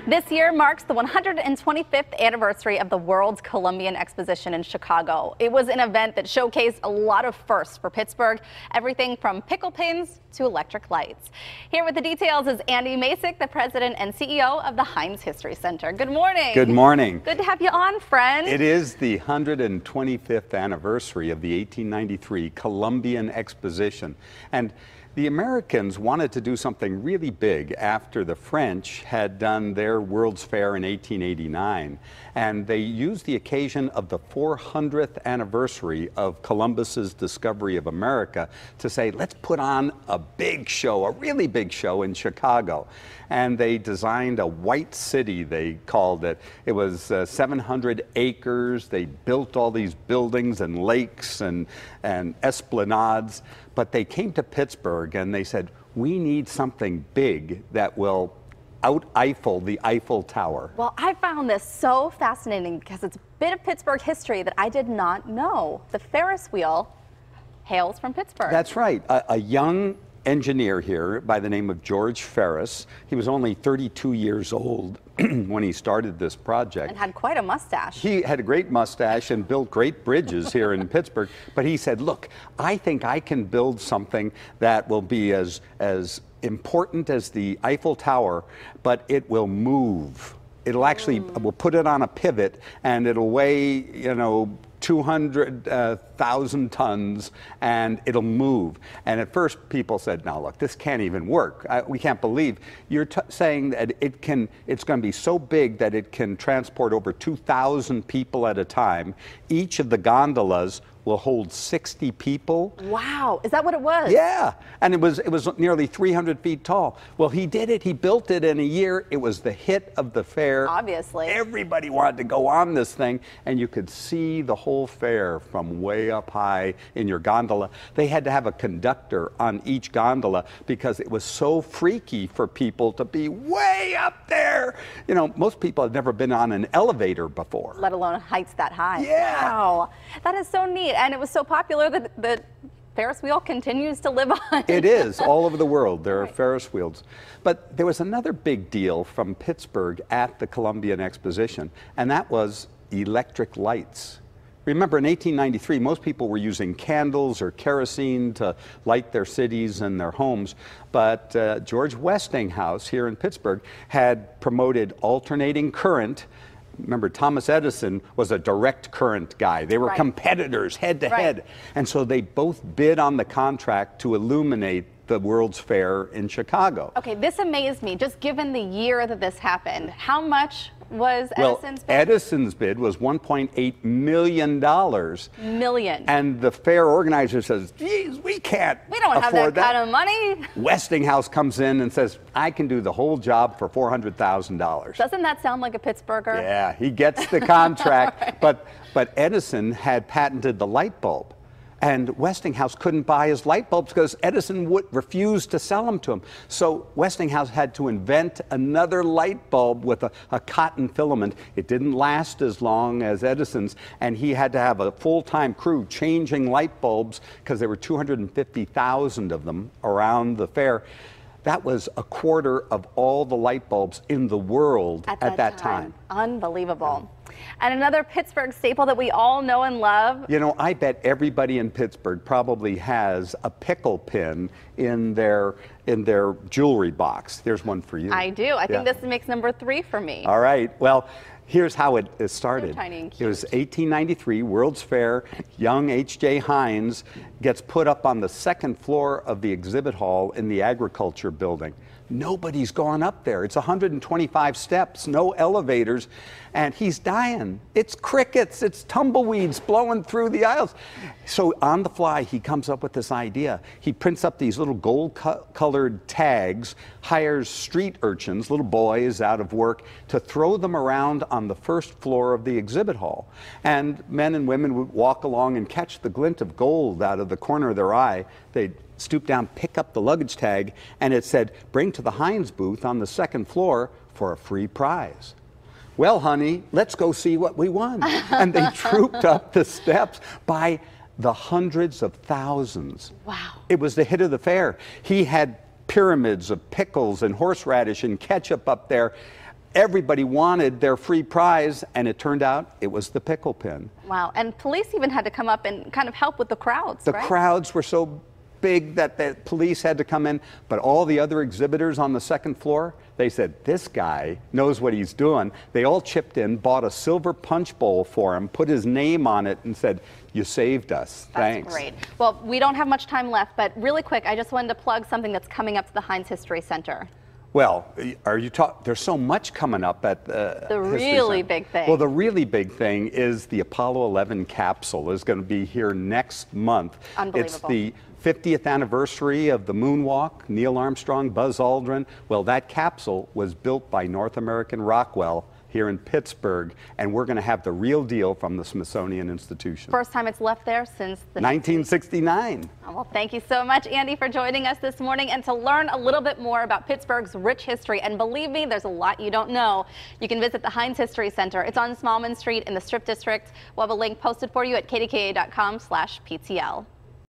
This year marks the 125th anniversary of the World's Columbian Exposition in Chicago. It was an event that showcased a lot of firsts for Pittsburgh, everything from pickle pins to electric lights. Here with the details is Andy Masich, the president and CEO of the Heinz History Center. Good morning. Good morning. Good to have you on, friend. It is the 125th anniversary of the 1893 Columbian Exposition. And the Americans wanted to do something really big after the French had done their World's Fair in 1889. And they used the occasion of the 400th anniversary of Columbus's discovery of America to say, let's put on a big show, a really big show in Chicago. And they designed a white city, they called it. It was 700 acres. They built all these buildings and lakes and esplanades. But they came to Pittsburgh and they said, we need something big that will out-Eiffel the Eiffel Tower. Well, I found this so fascinating because it's a bit of Pittsburgh history that I did not know. The Ferris Wheel hails from Pittsburgh. That's right. A young engineer here by the name of George Ferris. He was only 32 years old when he started this project. And had quite a mustache. He had a great mustache and built great bridges here in Pittsburgh. But he said, look, I think I can build something that will be as important as the Eiffel Tower, but it will move. It'll actually, we'll put it on a pivot and it'll weigh, 200,000 tons, and it'll move. And at first people said, now look, this can't even work. We can't believe you're saying that it's going to be so big that it can transport over 2,000 people at a time. Each of the gondolas will hold 60 people. Wow, is that what it was? Yeah, and it was nearly 300 feet tall. Well, he did it, he built it in a year. It was the hit of the fair. Obviously. Everybody wanted to go on this thing, and you could see the whole fair from way up high in your gondola. They had to have a conductor on each gondola because it was so freaky for people to be way up there. Most people had never been on an elevator before. Let alone heights that high. Yeah. Wow, that is so neat. And it was so popular that the Ferris wheel continues to live on. It is. All over the world there are Ferris wheels. But there was another big deal from Pittsburgh at the Columbian Exposition, and that was electric lights. Remember, in 1893, most people were using candles or kerosene to light their cities and their homes. But George Westinghouse here in Pittsburgh had promoted alternating current. Remember, Thomas Edison was a direct current guy. They were competitors head to head. And so they both bid on the contract to illuminate the World's Fair in Chicago. Okay, this amazed me, just given the year that this happened. How much was Edison's bid? Edison's bid was $1.8 million. Million. And the fair organizer says, geez, we don't have that kind of money. Westinghouse comes in and says, I can do the whole job for $400,000. Doesn't that sound like a Pittsburgher? Yeah, he gets the contract, but Edison had patented the light bulb. And Westinghouse couldn't buy his light bulbs because Edison refused to sell them to him. So Westinghouse had to invent another light bulb with a cotton filament. It didn't last as long as Edison's, and he had to have a full-time crew changing light bulbs because there were 250,000 of them around the fair. That was a quarter of all the light bulbs in the world at that time. Unbelievable. And another Pittsburgh staple that we all know and love. I bet everybody in Pittsburgh probably has a pickle pin in their jewelry box. There's one for you. I do. I think this makes number 3 for me. All right. Well, here's how it started. So tiny and cute. It was 1893, World's Fair. Young H.J. Heinz gets put up on the second floor of the exhibit hall in the agriculture building. Nobody's gone up there. It's 125 steps, no elevators, and he's dying. It's crickets, it's tumbleweeds blowing through the aisles. So on the fly, he comes up with this idea. He prints up these little gold-colored tags, hires street urchins, little boys out of work, to throw them around on the first floor of the exhibit hall. And men and women would walk along and catch the glint of gold out of the corner of their eye. They'd stoop down, pick up the luggage tag, and it said, bring to the Heinz booth on the second floor for a free prize. Well, honey, let's go see what we won. And they trooped up the steps by the hundreds of thousands. Wow. It was the hit of the fair. He had pyramids of pickles and horseradish and ketchup up there. everybody wanted their free prize, and it turned out it was the Pickle Pin. Wow, and police even had to come up and kind of help with the crowds, The right? crowds were so big that the police had to come in, but all the other exhibitors on the second floor, they said, this guy knows what he's doing. They all chipped in, bought a silver punch bowl for him, put his name on it, and said, you saved us. Thanks. That's great. Well, we don't have much time left, but really quick, I just wanted to plug something that's coming up to the Heinz History Center. Well, there's so much coming up at the really big thing. Well, the really big thing is the Apollo 11 capsule is going to be here next month. Unbelievable. It's the 50th anniversary of the moonwalk, Neil Armstrong, Buzz Aldrin. Well, that capsule was built by North American Rockwell here in Pittsburgh, and we're going to have the real deal from the Smithsonian Institution. First time it's left there since the 1969. Well, thank you so much, Andy, for joining us this morning. And to learn a little bit more about Pittsburgh's rich history, and believe me, there's a lot you don't know, you can visit the Heinz History Center. It's on Smallman Street in the Strip District. We'll have a link posted for you at kdka.com/PTL.